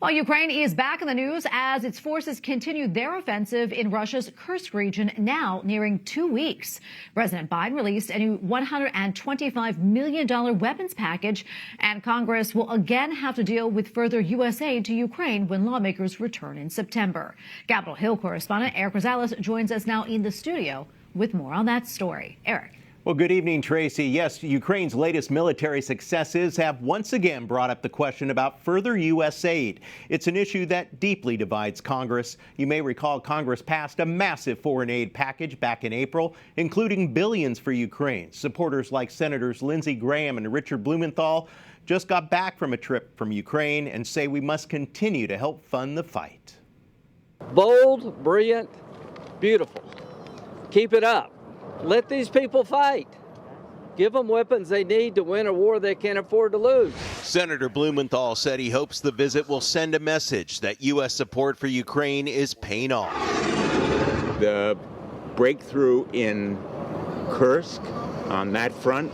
Well, Ukraine is back in the news as its forces continue their offensive in Russia's Kursk region, now nearing 2 weeks. President Biden released a new $125 million weapons package, and Congress will again have to deal with further U.S. aid to Ukraine when lawmakers return in September. Capitol Hill correspondent Erik Rosales joins us now in the studio with more on that story. Erik. Well, good evening, Tracy. Yes, Ukraine's latest military successes have once again brought up the question about further U.S. aid. It's an issue that deeply divides Congress. You may recall Congress passed a massive foreign aid package back in April, including billions for Ukraine. Supporters like Senators Lindsey Graham and Richard Blumenthal just got back from a trip from Ukraine and say we must continue to help fund the fight. Bold, brilliant, beautiful. Keep it up. Let these people fight. Give them weapons they need to win a war they can't afford to lose. Senator Blumenthal said he hopes the visit will send a message that U.S. support for Ukraine is paying off. The breakthrough in Kursk on that front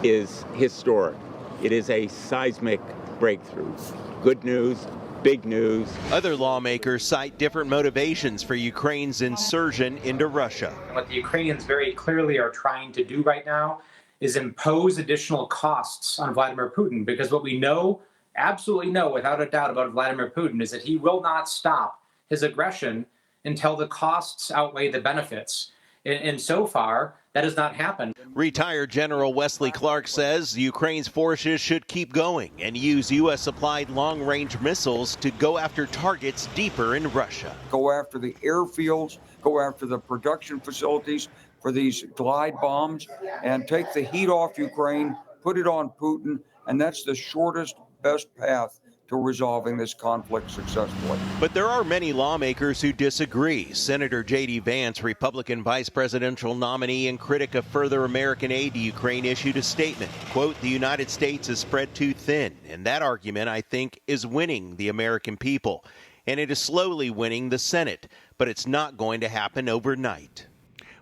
is historic. It is a seismic breakthrough. Good news. Big news. Other lawmakers cite different motivations for Ukraine's insurgence into Russia. What the Ukrainians very clearly are trying to do right now is impose additional costs on Vladimir Putin, because what we know, absolutely know without a doubt about Vladimir Putin is that he will not stop his aggression until the costs outweigh the benefits. And so far, that has not happened. Retired General Wesley Clark says Ukraine's forces should keep going and use U.S.-supplied long-range missiles to go after targets deeper in Russia. Go after the airfields, go after the production facilities for these glide bombs, and take the heat off Ukraine, put it on Putin, and that's the shortest, best path to resolving this conflict successfully. But there are many lawmakers who disagree. Senator J.D. Vance, Republican vice presidential nominee and critic of further American aid to Ukraine, issued a statement. Quote, "The United States is spread too thin." And that argument, I think, is winning the American people. And it is slowly winning the Senate. But it's not going to happen overnight.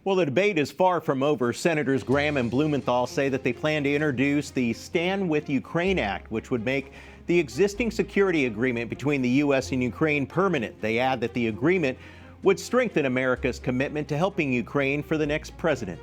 Well, the debate is far from over. Senators Graham and Blumenthal say that they plan to introduce the Stand With Ukraine Act, which would make the existing security agreement between the U.S. and Ukraine permanent. They add that the agreement would strengthen America's commitment to helping Ukraine for the next president.